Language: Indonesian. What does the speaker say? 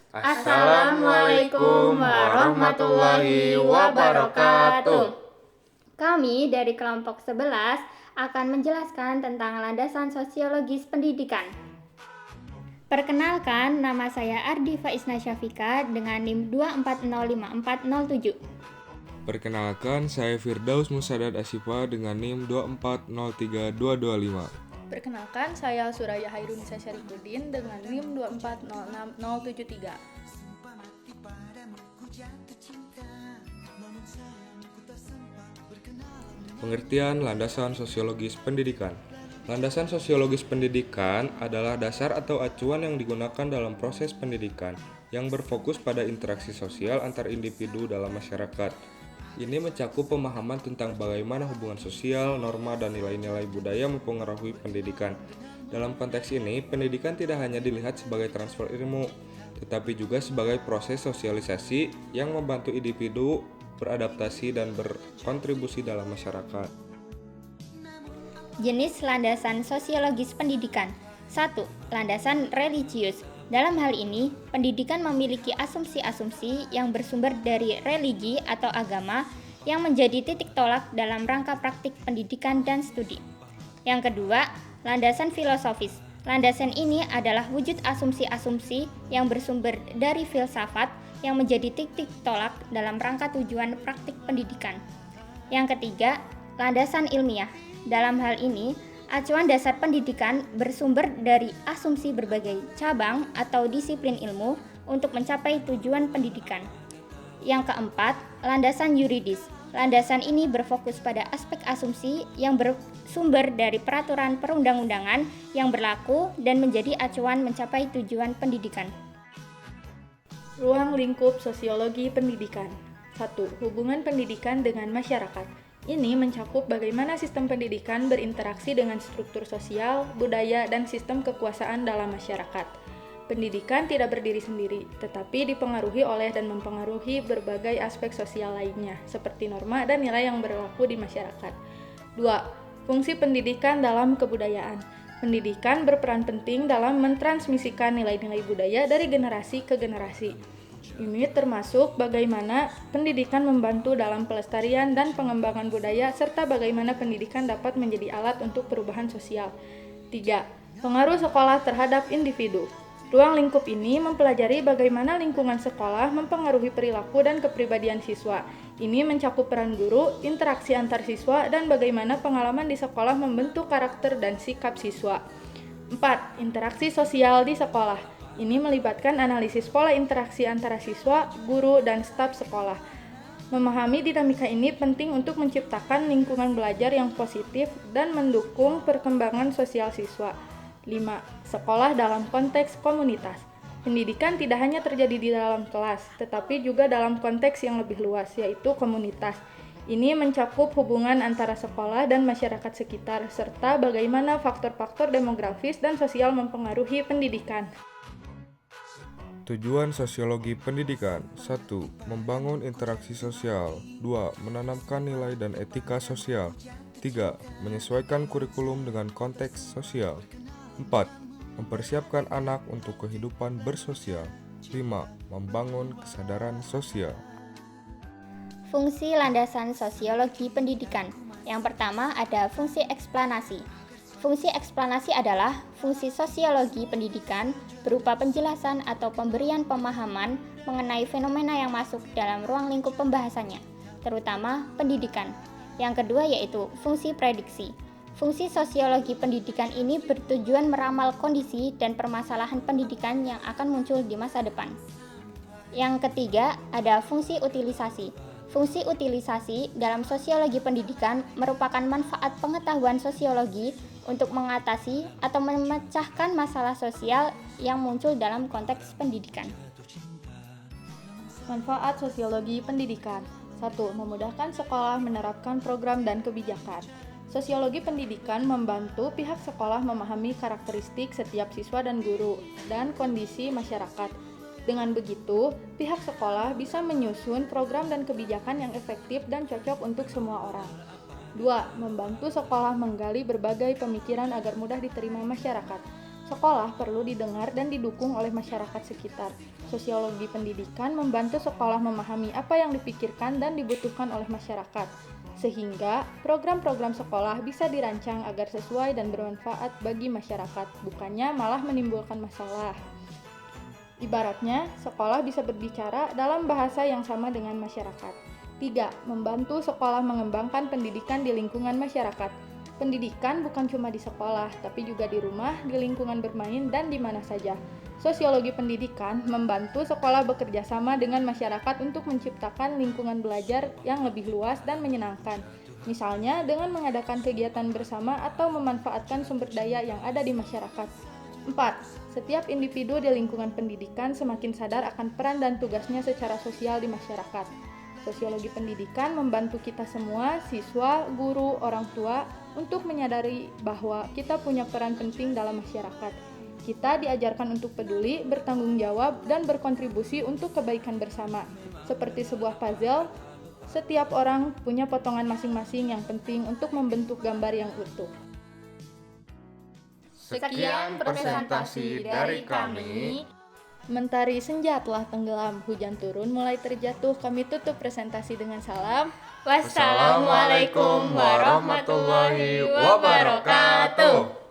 Assalamualaikum warahmatullahi wabarakatuh. Kami dari kelompok 11 akan menjelaskan tentang landasan sosiologis pendidikan. Perkenalkan, nama saya Ardi Faisna Syafika dengan NIM 2405407. Perkenalkan, saya Firdaus Musadad Asifa dengan NIM 2403225. Perkenalkan, saya Suraya Hairunisa Syarifudin dengan NIM 2406073. Pengertian landasan sosiologis pendidikan. Landasan sosiologis pendidikan adalah dasar atau acuan yang digunakan dalam proses pendidikan yang berfokus pada interaksi sosial antar individu dalam masyarakat. Ini mencakup pemahaman tentang bagaimana hubungan sosial, norma, dan nilai-nilai budaya mempengaruhi pendidikan. Dalam konteks ini, pendidikan tidak hanya dilihat sebagai transfer ilmu, tetapi juga sebagai proses sosialisasi yang membantu individu beradaptasi dan berkontribusi dalam masyarakat. Jenis landasan sosiologis pendidikan. 1. Landasan religius. Dalam hal ini, pendidikan memiliki asumsi-asumsi yang bersumber dari religi atau agama yang menjadi titik tolak dalam rangka praktik pendidikan dan studi. Yang kedua, landasan filosofis. Landasan ini adalah wujud asumsi-asumsi yang bersumber dari filsafat yang menjadi titik tolak dalam rangka tujuan praktik pendidikan. Yang ketiga, landasan ilmiah. Dalam hal ini, acuan dasar pendidikan bersumber dari asumsi berbagai cabang atau disiplin ilmu untuk mencapai tujuan pendidikan. Yang keempat, landasan yuridis. Landasan ini berfokus pada aspek asumsi yang bersumber dari peraturan perundang-undangan yang berlaku dan menjadi acuan mencapai tujuan pendidikan. Ruang lingkup sosiologi pendidikan. 1. Hubungan pendidikan dengan masyarakat. Ini mencakup bagaimana sistem pendidikan berinteraksi dengan struktur sosial, budaya, dan sistem kekuasaan dalam masyarakat. Pendidikan tidak berdiri sendiri, tetapi dipengaruhi oleh dan mempengaruhi berbagai aspek sosial lainnya, seperti norma dan nilai yang berlaku di masyarakat. 2. Fungsi pendidikan dalam kebudayaan. Pendidikan berperan penting dalam mentransmisikan nilai-nilai budaya dari generasi ke generasi. Ini termasuk bagaimana pendidikan membantu dalam pelestarian dan pengembangan budaya serta bagaimana pendidikan dapat menjadi alat untuk perubahan sosial. 3. Pengaruh sekolah terhadap individu. Ruang lingkup ini mempelajari bagaimana lingkungan sekolah mempengaruhi perilaku dan kepribadian siswa. Ini mencakup peran guru, interaksi antar siswa, dan bagaimana pengalaman di sekolah membentuk karakter dan sikap siswa. 4. Interaksi sosial di sekolah. Ini melibatkan analisis pola interaksi antara siswa, guru, dan staf sekolah. Memahami dinamika ini penting untuk menciptakan lingkungan belajar yang positif dan mendukung perkembangan sosial siswa. 5. Sekolah dalam konteks komunitas. Pendidikan tidak hanya terjadi di dalam kelas, tetapi juga dalam konteks yang lebih luas, yaitu komunitas. Ini mencakup hubungan antara sekolah dan masyarakat sekitar, serta bagaimana faktor-faktor demografis dan sosial mempengaruhi pendidikan. Tujuan sosiologi pendidikan. 1. Membangun interaksi sosial. 2. Menanamkan nilai dan etika sosial. 3. Menyesuaikan kurikulum dengan konteks sosial. 4. Mempersiapkan anak untuk kehidupan bersosial. 5. Membangun kesadaran sosial. Fungsi landasan sosiologi pendidikan. Yang pertama ada fungsi eksplanasi. Fungsi eksplanasi adalah fungsi sosiologi pendidikan berupa penjelasan atau pemberian pemahaman mengenai fenomena yang masuk dalam ruang lingkup pembahasannya, terutama pendidikan. Yang kedua yaitu fungsi prediksi. Fungsi sosiologi pendidikan ini bertujuan meramal kondisi dan permasalahan pendidikan yang akan muncul di masa depan. Yang ketiga ada fungsi utilisasi. Fungsi utilisasi dalam sosiologi pendidikan merupakan manfaat pengetahuan sosiologi untuk mengatasi atau memecahkan masalah sosial yang muncul dalam konteks pendidikan. Manfaat sosiologi pendidikan. 1. Memudahkan sekolah menerapkan program dan kebijakan. Sosiologi pendidikan membantu pihak sekolah memahami karakteristik setiap siswa dan guru dan kondisi masyarakat. Dengan begitu, pihak sekolah bisa menyusun program dan kebijakan yang efektif dan cocok untuk semua orang. 2. Membantu sekolah menggali berbagai pemikiran agar mudah diterima masyarakat. Sekolah perlu didengar dan didukung oleh masyarakat sekitar. Sosiologi pendidikan membantu sekolah memahami apa yang dipikirkan dan dibutuhkan oleh masyarakat, sehingga program-program sekolah bisa dirancang agar sesuai dan bermanfaat bagi masyarakat, bukannya malah menimbulkan masalah. Ibaratnya, sekolah bisa berbicara dalam bahasa yang sama dengan masyarakat. 3. Membantu sekolah mengembangkan pendidikan di lingkungan masyarakat. Pendidikan bukan cuma di sekolah, tapi juga di rumah, di lingkungan bermain, dan di mana saja. Sosiologi pendidikan membantu sekolah bekerja sama dengan masyarakat untuk menciptakan lingkungan belajar yang lebih luas dan menyenangkan. Misalnya dengan mengadakan kegiatan bersama atau memanfaatkan sumber daya yang ada di masyarakat. 4. Setiap individu di lingkungan pendidikan semakin sadar akan peran dan tugasnya secara sosial di masyarakat. Sosiologi pendidikan membantu kita semua, siswa, guru, orang tua, untuk menyadari bahwa kita punya peran penting dalam masyarakat. Kita diajarkan untuk peduli, bertanggung jawab, dan berkontribusi untuk kebaikan bersama. Seperti sebuah puzzle, setiap orang punya potongan masing-masing yang penting untuk membentuk gambar yang utuh. Sekian presentasi dari kami. Mentari senja telah tenggelam, hujan turun mulai terjatuh. Kami tutup presentasi dengan salam. Wassalamualaikum warahmatullahi wabarakatuh.